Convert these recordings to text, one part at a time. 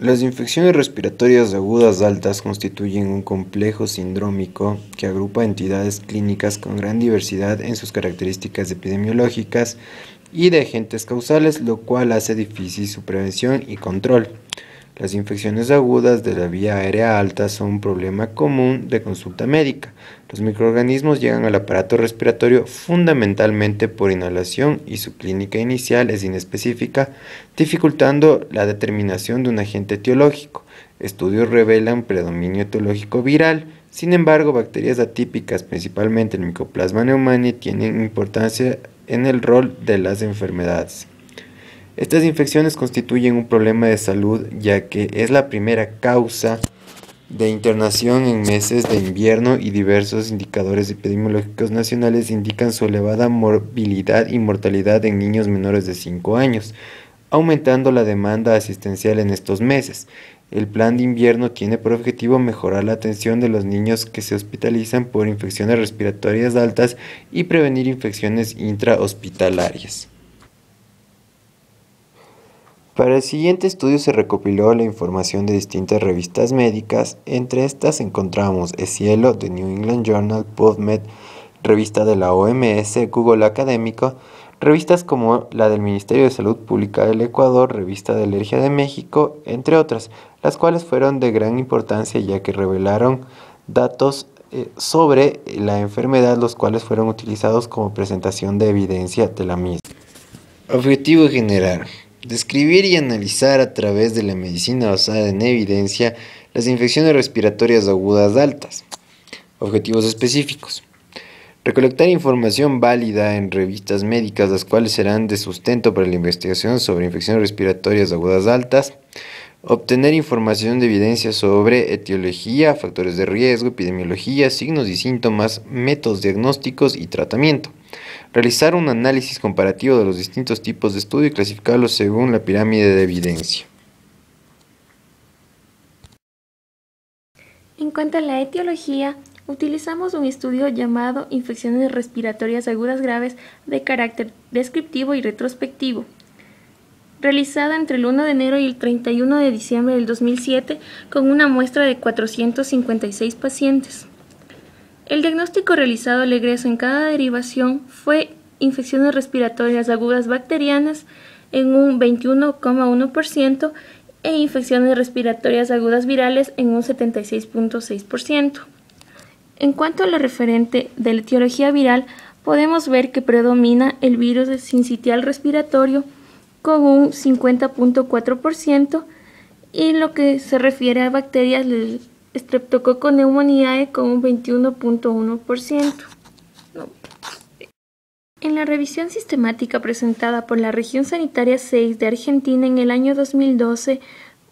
Las infecciones respiratorias agudas altas constituyen un complejo sindrómico que agrupa entidades clínicas con gran diversidad en sus características epidemiológicas y de agentes causales, lo cual hace difícil su prevención y control. Las infecciones agudas de la vía aérea alta son un problema común de consulta médica. Los microorganismos llegan al aparato respiratorio fundamentalmente por inhalación y su clínica inicial es inespecífica, dificultando la determinación de un agente etiológico. Estudios revelan predominio etiológico viral. Sin embargo, bacterias atípicas, principalmente el Mycoplasma pneumoniae, tienen importancia en el rol de las enfermedades. Estas infecciones constituyen un problema de salud ya que es la primera causa de internación en meses de invierno y diversos indicadores epidemiológicos nacionales indican su elevada morbilidad y mortalidad en niños menores de 5 años, aumentando la demanda asistencial en estos meses. El plan de invierno tiene por objetivo mejorar la atención de los niños que se hospitalizan por infecciones respiratorias altas y prevenir infecciones intrahospitalarias. Para el siguiente estudio se recopiló la información de distintas revistas médicas. Entre estas encontramos EScielo, The New England Journal, PubMed, revista de la OMS, Google Académico, revistas como la del Ministerio de Salud Pública del Ecuador, revista de Alergia de México, entre otras, las cuales fueron de gran importancia ya que revelaron datos sobre la enfermedad, los cuales fueron utilizados como presentación de evidencia de la misma. Objetivo general: describir y analizar a través de la medicina basada en evidencia las infecciones respiratorias agudas altas. Objetivos específicos: recolectar información válida en revistas médicas, las cuales serán de sustento para la investigación sobre infecciones respiratorias agudas altas. Obtener información de evidencia sobre etiología, factores de riesgo, epidemiología, signos y síntomas, métodos diagnósticos y tratamiento. Realizar un análisis comparativo de los distintos tipos de estudio y clasificarlos según la pirámide de evidencia. En cuanto a la etiología, utilizamos un estudio llamado Infecciones respiratorias agudas graves de carácter descriptivo y retrospectivo, realizada entre el 1 de enero y el 31 de diciembre del 2007 con una muestra de 456 pacientes. El diagnóstico realizado al egreso en cada derivación fue infecciones respiratorias agudas bacterianas en un 21,1% e infecciones respiratorias agudas virales en un 76,6%. En cuanto a lo referente de la etiología viral, podemos ver que predomina el virus sincitial respiratorio con un 50,4% y lo que se refiere a bacterias del Streptococcus pneumoniae con un 21,1%. En la revisión sistemática presentada por la Región Sanitaria 6 de Argentina en el año 2012,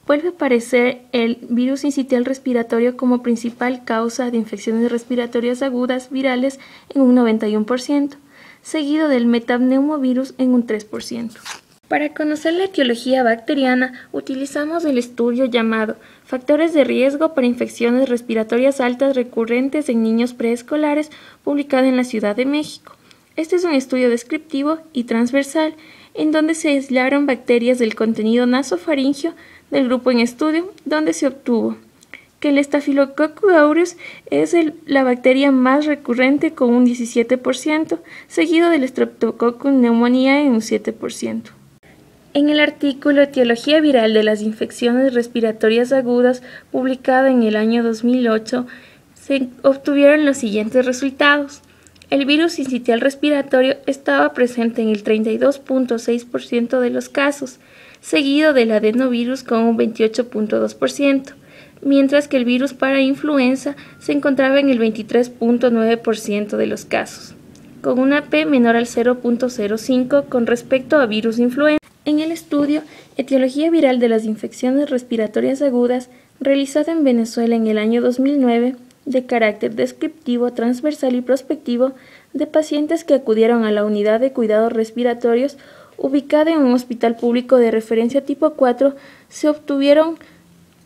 vuelve a aparecer el virus sincitial respiratorio como principal causa de infecciones respiratorias agudas virales en un 91%, seguido del metapneumovirus en un 3%. Para conocer la etiología bacteriana, utilizamos el estudio llamado Factores de riesgo para infecciones respiratorias altas recurrentes en niños preescolares, publicado en la Ciudad de México. Este es un estudio descriptivo y transversal en donde se aislaron bacterias del contenido nasofaringeo del grupo en estudio, donde se obtuvo que el Staphylococcus aureus es la bacteria más recurrente con un 17%, seguido del Streptococcus pneumoniae en un 7%. En el artículo Etiología viral de las infecciones respiratorias agudas, publicado en el año 2008, se obtuvieron los siguientes resultados. El virus sincitial respiratorio estaba presente en el 32,6% de los casos, seguido del adenovirus con un 28,2%, mientras que el virus para influenza se encontraba en el 23,9% de los casos, con una P menor al 0,05 con respecto a virus influenza. En el estudio Etiología viral de las infecciones respiratorias agudas, realizado en Venezuela en el año 2009, de carácter descriptivo, transversal y prospectivo, de pacientes que acudieron a la unidad de cuidados respiratorios ubicada en un hospital público de referencia tipo 4, se obtuvieron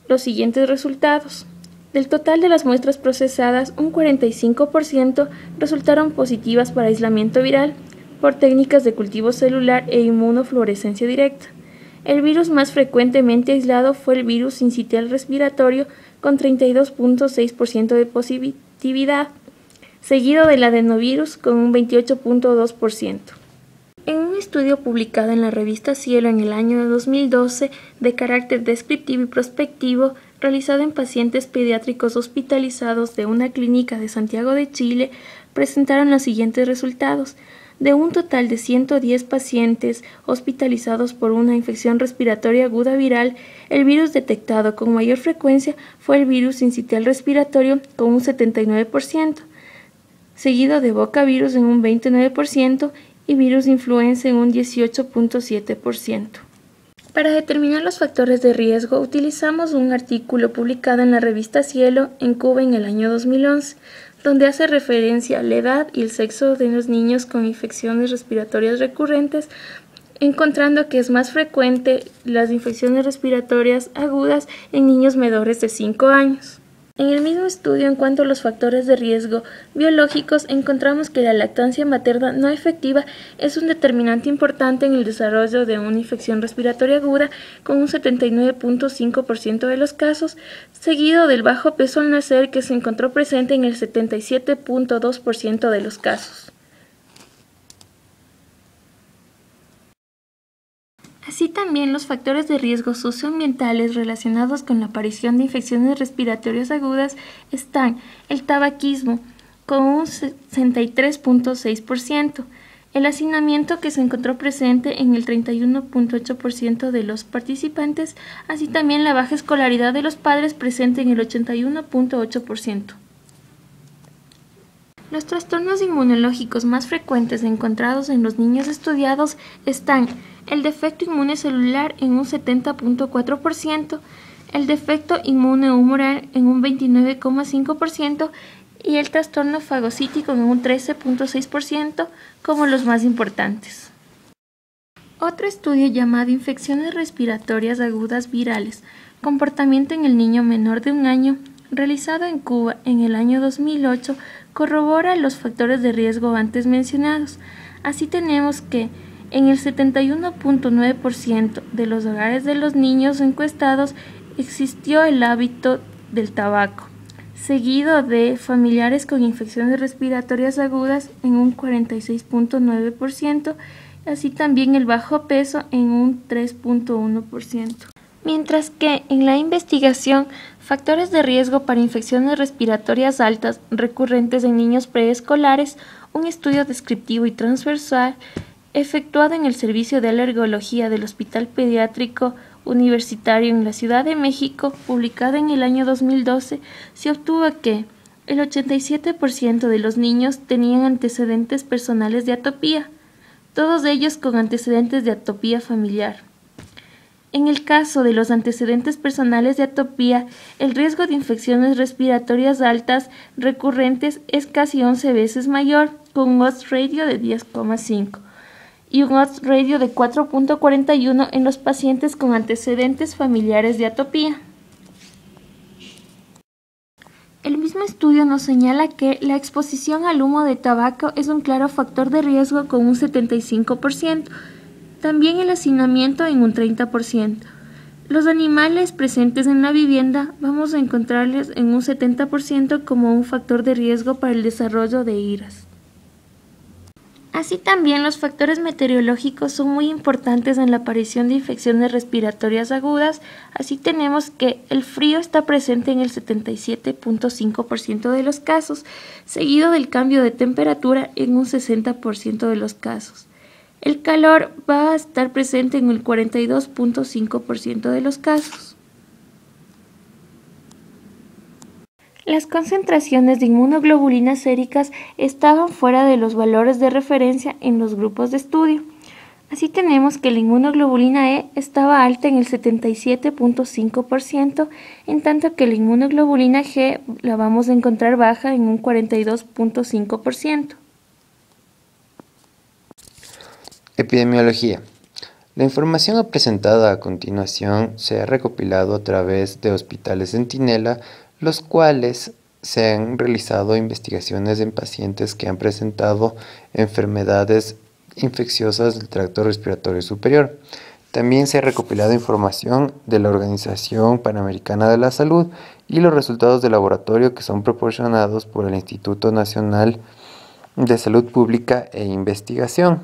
los siguientes resultados. Del total de las muestras procesadas, un 45% resultaron positivas para aislamiento viral por técnicas de cultivo celular e inmunofluorescencia directa. El virus más frecuentemente aislado fue el virus sincitial respiratorio con 32.6% de positividad, seguido del adenovirus con un 28.2%. En un estudio publicado en la revista Cielo en el año 2012, de carácter descriptivo y prospectivo, realizado en pacientes pediátricos hospitalizados de una clínica de Santiago de Chile, presentaron los siguientes resultados. De un total de 110 pacientes hospitalizados por una infección respiratoria aguda viral, el virus detectado con mayor frecuencia fue el virus sincitial respiratorio con un 79%, seguido de bocavirus en un 29% y virus de influenza en un 18.7%. Para determinar los factores de riesgo, utilizamos un artículo publicado en la revista Cielo en Cuba en el año 2011, donde hace referencia a la edad y el sexo de los niños con infecciones respiratorias recurrentes, encontrando que es más frecuente las infecciones respiratorias agudas en niños menores de 5 años. En el mismo estudio, en cuanto a los factores de riesgo biológicos, encontramos que la lactancia materna no efectiva es un determinante importante en el desarrollo de una infección respiratoria aguda con un 79.5% de los casos, seguido del bajo peso al nacer que se encontró presente en el 77.2% de los casos. Así también los factores de riesgo socioambientales relacionados con la aparición de infecciones respiratorias agudas están el tabaquismo con un 63.6%, el hacinamiento que se encontró presente en el 31.8% de los participantes, así también la baja escolaridad de los padres presente en el 81.8%. Los trastornos inmunológicos más frecuentes encontrados en los niños estudiados están el defecto inmune celular en un 70.4%, el defecto inmune humoral en un 29.5% y el trastorno fagocítico en un 13.6% como los más importantes. Otro estudio llamado Infecciones respiratorias agudas virales, comportamiento en el niño menor de 1 año, realizado en Cuba en el año 2008, corrobora los factores de riesgo antes mencionados. Así tenemos que en el 71.9% de los hogares de los niños encuestados existió el hábito del tabaco, seguido de familiares con infecciones respiratorias agudas en un 46.9%, así también el bajo peso en un 3.1%. Mientras que en la investigación, factores de riesgo para infecciones respiratorias altas recurrentes en niños preescolares, un estudio descriptivo y transversal efectuado en el Servicio de Alergología del Hospital Pediátrico Universitario en la Ciudad de México, publicado en el año 2012, se obtuvo que el 87% de los niños tenían antecedentes personales de atopía, todos ellos con antecedentes de atopía familiar. En el caso de los antecedentes personales de atopía, el riesgo de infecciones respiratorias altas recurrentes es casi 11 veces mayor, con un odds ratio de 10,5 y un odds ratio de 4.41 en los pacientes con antecedentes familiares de atopía. El mismo estudio nos señala que la exposición al humo de tabaco es un claro factor de riesgo con un 75%. También el hacinamiento en un 30%. Los animales presentes en la vivienda vamos a encontrarles en un 70% como un factor de riesgo para el desarrollo de IRAS. Así también los factores meteorológicos son muy importantes en la aparición de infecciones respiratorias agudas. Así tenemos que el frío está presente en el 77.5% de los casos, seguido del cambio de temperatura en un 60% de los casos. El calor va a estar presente en el 42.5% de los casos. Las concentraciones de inmunoglobulinas séricas estaban fuera de los valores de referencia en los grupos de estudio. Así tenemos que la inmunoglobulina E estaba alta en el 77.5%, en tanto que la inmunoglobulina G la vamos a encontrar baja en un 42.5%. Epidemiología. La información presentada a continuación se ha recopilado a través de hospitales Centinela, los cuales se han realizado investigaciones en pacientes que han presentado enfermedades infecciosas del tracto respiratorio superior. También se ha recopilado información de la Organización Panamericana de la Salud y los resultados de laboratorio que son proporcionados por el Instituto Nacional de Salud Pública e Investigación.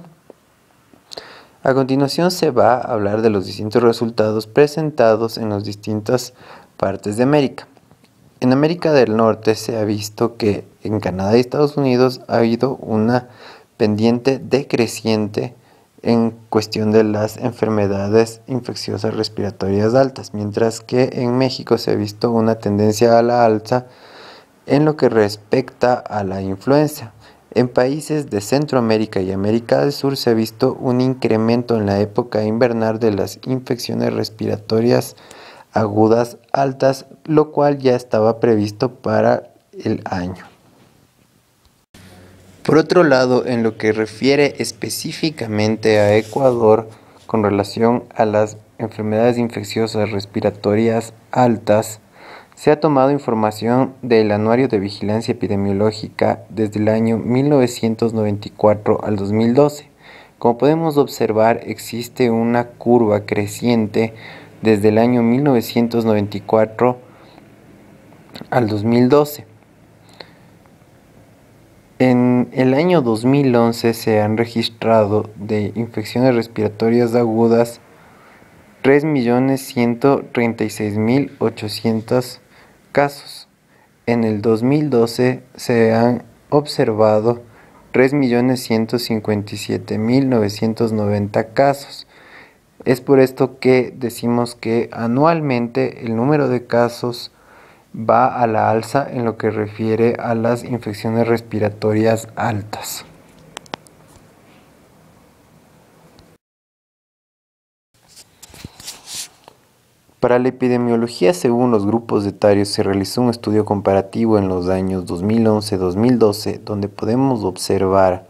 A continuación se va a hablar de los distintos resultados presentados en las distintas partes de América. En América del Norte se ha visto que en Canadá y Estados Unidos ha habido una pendiente decreciente en cuestión de las enfermedades infecciosas respiratorias altas, mientras que en México se ha visto una tendencia a la alza en lo que respecta a la influenza. En países de Centroamérica y América del Sur se ha visto un incremento en la época invernal de las infecciones respiratorias agudas altas, lo cual ya estaba previsto para el año. Por otro lado, en lo que refiere específicamente a Ecuador con relación a las enfermedades infecciosas respiratorias altas, se ha tomado información del Anuario de Vigilancia Epidemiológica desde el año 1994 al 2012. Como podemos observar, existe una curva creciente desde el año 1994 al 2012. En el año 2011 se han registrado de infecciones respiratorias agudas 3.136.800 casos. En el 2012 se han observado 3.157.990 casos. Es por esto que decimos que anualmente el número de casos va a la alza en lo que refiere a las infecciones respiratorias altas. Para la epidemiología, según los grupos etarios, se realizó un estudio comparativo en los años 2011-2012, donde podemos observar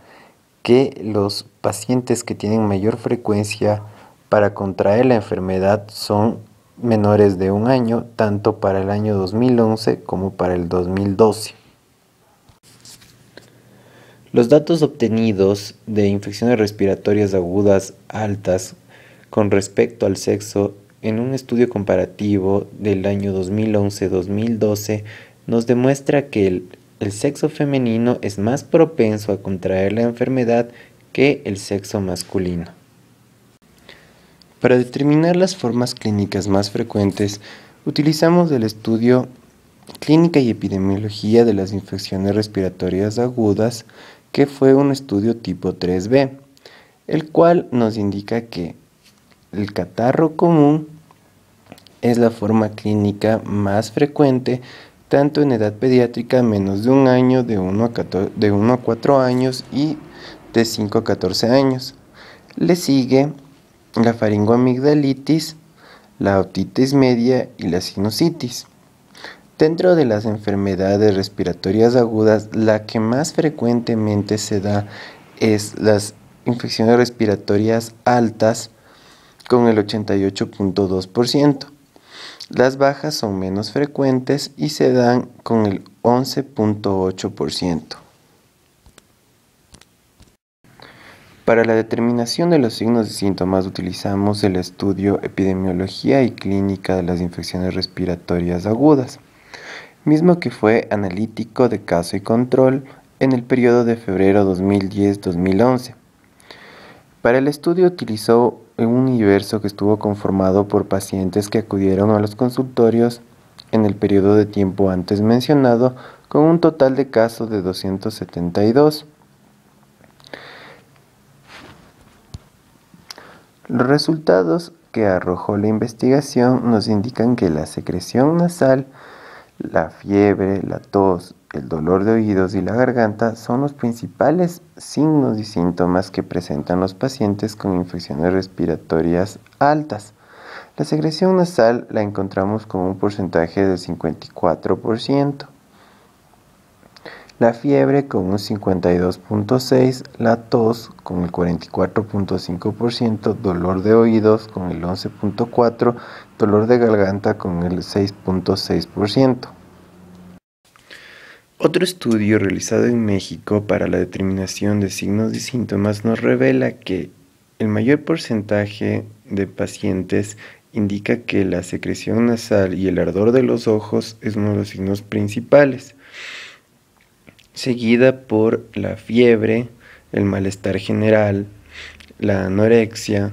que los pacientes que tienen mayor frecuencia para contraer la enfermedad son menores de un año, tanto para el año 2011 como para el 2012. Los datos obtenidos de infecciones respiratorias agudas altas con respecto al sexo en un estudio comparativo del año 2011-2012 nos demuestra que el sexo femenino es más propenso a contraer la enfermedad que el sexo masculino. Para determinar las formas clínicas más frecuentes, utilizamos el estudio Clínica y Epidemiología de las Infecciones Respiratorias Agudas, que fue un estudio tipo 3B, el cual nos indica que el catarro común es la forma clínica más frecuente, tanto en edad pediátrica menos de un año, de 1 a 4 años y de 5 a 14 años. Le sigue la faringoamigdalitis, la otitis media y la sinusitis. Dentro de las enfermedades respiratorias agudas, la que más frecuentemente se da es las infecciones respiratorias altas con el 88.2%. Las bajas son menos frecuentes y se dan con el 11.8%. Para la determinación de los signos y síntomas utilizamos el estudio Epidemiología y Clínica de las Infecciones Respiratorias Agudas, mismo que fue analítico de caso y control en el periodo de febrero 2010-2011. Para el estudio utilizó un universo que estuvo conformado por pacientes que acudieron a los consultorios en el periodo de tiempo antes mencionado, con un total de casos de 272. Los resultados que arrojó la investigación nos indican que la secreción nasal, la fiebre, la tos, el dolor de oídos y la garganta son los principales signos y síntomas que presentan los pacientes con infecciones respiratorias altas. La secreción nasal la encontramos con un porcentaje del 54%. La fiebre con un 52.6%, la tos con el 44.5%, dolor de oídos con el 11.4%, dolor de garganta con el 6.6%. Otro estudio realizado en México para la determinación de signos y síntomas nos revela que el mayor porcentaje de pacientes indica que la secreción nasal y el ardor de los ojos es uno de los signos principales, seguida por la fiebre, el malestar general, la anorexia,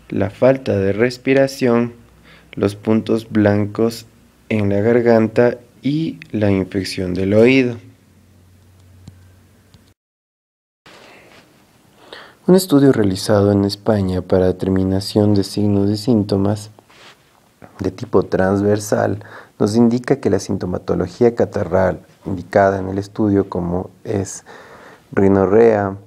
la falta de respiración, los puntos blancos en la garganta y la infección del oído. Un estudio realizado en España para determinación de signos y síntomas de tipo transversal nos indica que la sintomatología catarral indicada en el estudio, como es rinorrea,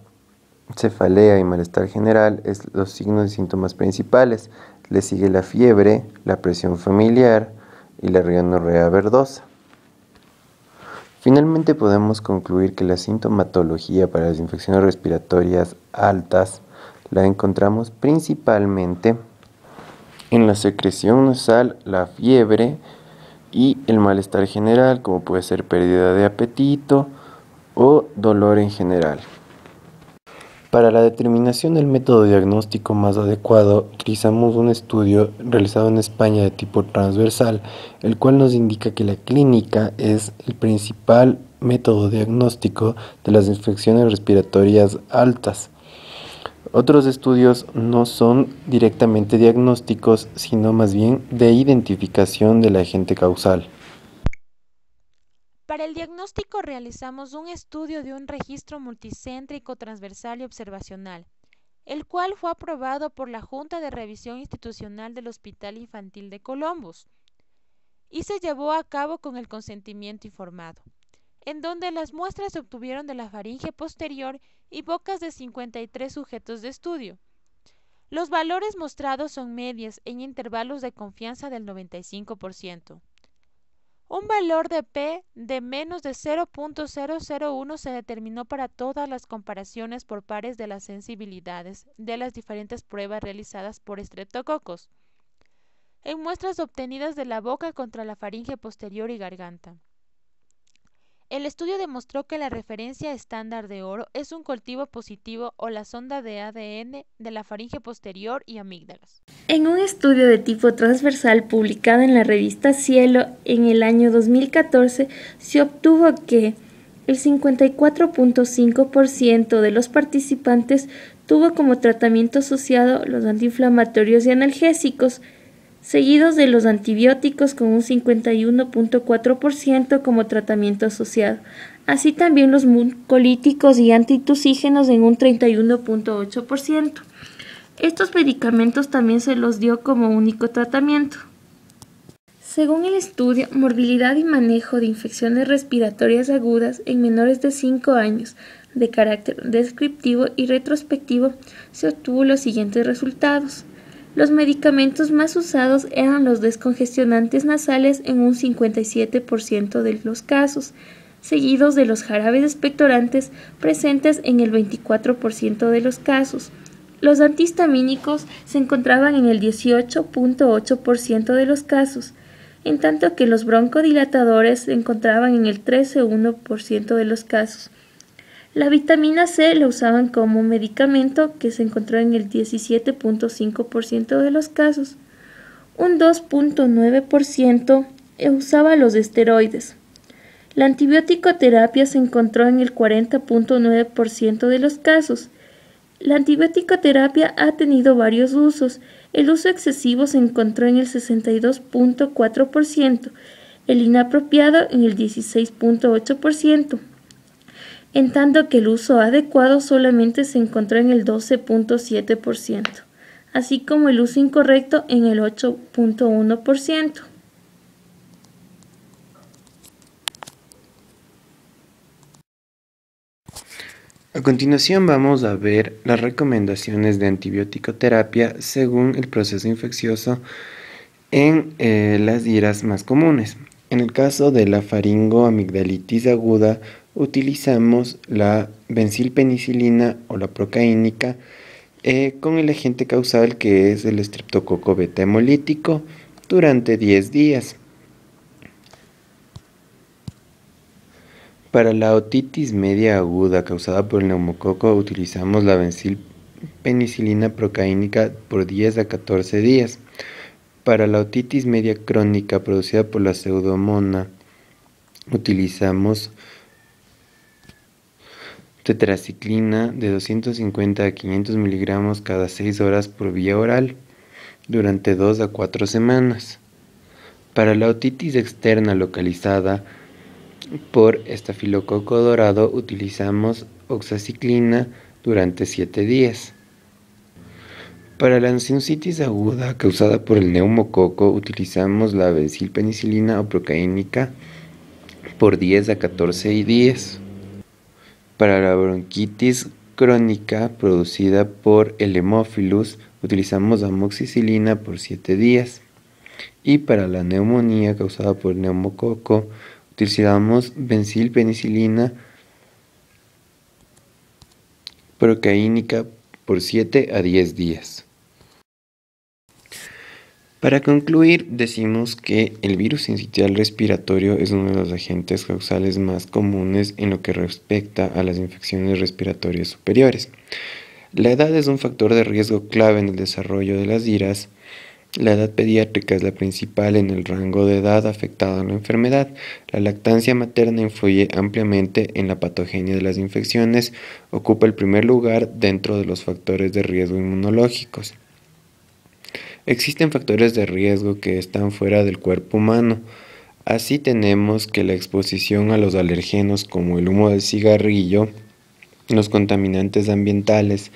cefalea y malestar general, es los signos y síntomas principales. Le sigue la fiebre, la presión familiar y la rinorrea verdosa. Finalmente podemos concluir que la sintomatología para las infecciones respiratorias altas la encontramos principalmente en la secreción nasal, la fiebre y el malestar general, como puede ser pérdida de apetito o dolor en general. Para la determinación del método diagnóstico más adecuado, utilizamos un estudio realizado en España de tipo transversal, el cual nos indica que la clínica es el principal método diagnóstico de las infecciones respiratorias altas. Otros estudios no son directamente diagnósticos, sino más bien de identificación del agente causal. Para el diagnóstico realizamos un estudio de un registro multicéntrico, transversal y observacional, el cual fue aprobado por la Junta de Revisión Institucional del Hospital Infantil de Columbus y se llevó a cabo con el consentimiento informado, en donde las muestras se obtuvieron de la faringe posterior y bocas de 53 sujetos de estudio. Los valores mostrados son medias en intervalos de confianza del 95%. Un valor de P de menos de 0.001 se determinó para todas las comparaciones por pares de las sensibilidades de las diferentes pruebas realizadas por estreptococos en muestras obtenidas de la boca contra la faringe posterior y garganta. El estudio demostró que la referencia estándar de oro es un cultivo positivo o la sonda de ADN de la faringe posterior y amígdalas. En un estudio de tipo transversal publicado en la revista Cielo en el año 2014, se obtuvo que el 54.5% de los participantes tuvo como tratamiento asociado los antiinflamatorios y analgésicos, seguidos de los antibióticos con un 51.4% como tratamiento asociado, así también los mucolíticos y antitusígenos en un 31.8%. Estos medicamentos también se los dio como único tratamiento. Según el estudio, morbilidad y manejo de infecciones respiratorias agudas en menores de 5 años, de carácter descriptivo y retrospectivo, se obtuvo los siguientes resultados. Los medicamentos más usados eran los descongestionantes nasales en un 57% de los casos, seguidos de los jarabes expectorantes presentes en el 24% de los casos. Los antihistamínicos se encontraban en el 18.8% de los casos, en tanto que los broncodilatadores se encontraban en el 13.1% de los casos. La vitamina C la usaban como medicamento que se encontró en el 17.5% de los casos. Un 2.9% usaba los esteroides. La antibiótico-terapia se encontró en el 40.9% de los casos. La antibiótico-terapia ha tenido varios usos. El uso excesivo se encontró en el 62.4%, el inapropiado en el 16.8%. En tanto que el uso adecuado solamente se encontró en el 12.7%, así como el uso incorrecto en el 8.1%. A continuación vamos a ver las recomendaciones de antibiótico-terapia según el proceso infeccioso en las IRAs más comunes. En el caso de la faringoamigdalitis aguda, utilizamos la benzilpenicilina o la procaínica con el agente causal que es el estreptococo beta hemolítico durante 10 días. Para la otitis media aguda causada por el neumococo utilizamos la penicilina procaínica por 10 a 14 días. Para la otitis media crónica producida por la pseudomonas, utilizamos tetraciclina de 250 a 500 miligramos cada 6 horas por vía oral durante 2 a 4 semanas. Para la otitis externa localizada por estafilococo dorado utilizamos oxaciclina durante 7 días. Para la sinusitis aguda causada por el neumococo utilizamos la bencilpenicilina o procaínica por 10 a 14 días. Para la bronquitis crónica producida por el Haemophilus utilizamos amoxicilina por 7 días. Y para la neumonía causada por el neumococo utilizamos bencilpenicilina procaínica por 7 a 10 días. Para concluir, decimos que el virus sincitial respiratorio es uno de los agentes causales más comunes en lo que respecta a las infecciones respiratorias superiores. La edad es un factor de riesgo clave en el desarrollo de las IRAS. La edad pediátrica es la principal en el rango de edad afectado en la enfermedad. La lactancia materna influye ampliamente en la patogenia de las infecciones, ocupa el primer lugar dentro de los factores de riesgo inmunológicos. Existen factores de riesgo que están fuera del cuerpo humano. Así tenemos que la exposición a los alergenos como el humo del cigarrillo, los contaminantes ambientales,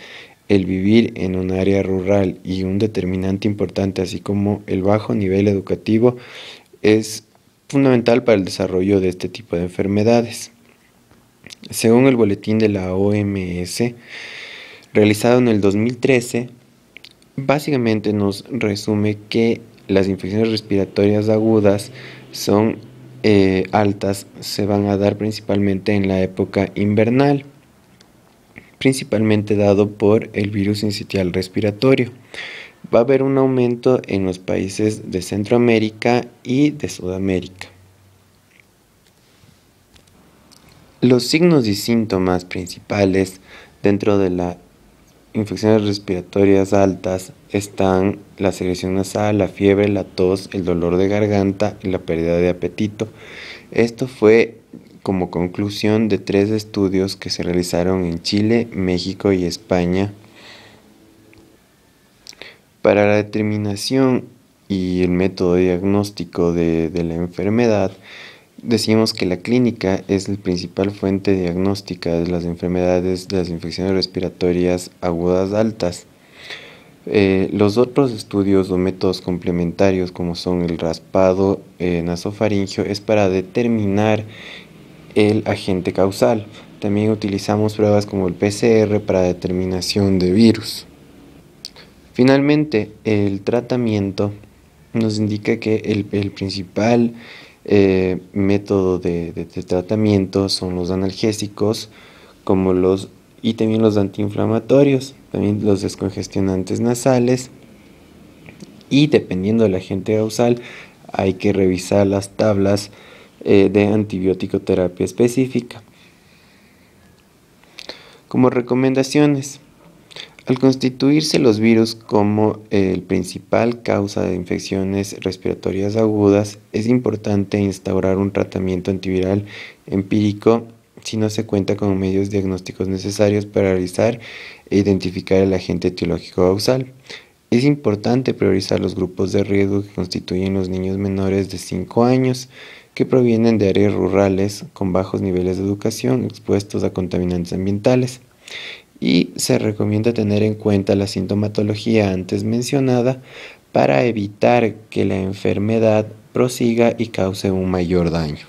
el vivir en un área rural y un determinante importante, así como el bajo nivel educativo, es fundamental para el desarrollo de este tipo de enfermedades. Según el boletín de la OMS, realizado en el 2013, básicamente nos resume que las infecciones respiratorias agudas son altas, se van a dar principalmente en la época invernal, principalmente dado por el virus sincitial respiratorio. Va a haber un aumento en los países de Centroamérica y de Sudamérica. Los signos y síntomas principales dentro de las infecciones respiratorias altas están la secreción nasal, la fiebre, la tos, el dolor de garganta y la pérdida de apetito. Esto fue como conclusión de 3 estudios que se realizaron en Chile, México y España. Para la determinación y el método diagnóstico de la enfermedad, decimos que la clínica es la principal fuente diagnóstica de las enfermedades de las infecciones respiratorias agudas altas. Los otros estudios o métodos complementarios, como son el raspado nasofaringeo, es para determinar el agente causal. También utilizamos pruebas como el PCR para determinación de virus. Finalmente, el tratamiento nos indica que el principal método de tratamiento son los analgésicos y también los antiinflamatorios, también los descongestionantes nasales, y dependiendo del agente causal hay que revisar las tablas de antibiótico terapia específica. Como recomendaciones, al constituirse los virus como el principal causa de infecciones respiratorias agudas, es importante instaurar un tratamiento antiviral empírico si no se cuenta con medios diagnósticos necesarios para realizar e identificar el agente etiológico causal. Es importante priorizar los grupos de riesgo que constituyen los niños menores de 5 años que provienen de áreas rurales con bajos niveles de educación expuestos a contaminantes ambientales. Y se recomienda tener en cuenta la sintomatología antes mencionada para evitar que la enfermedad prosiga y cause un mayor daño.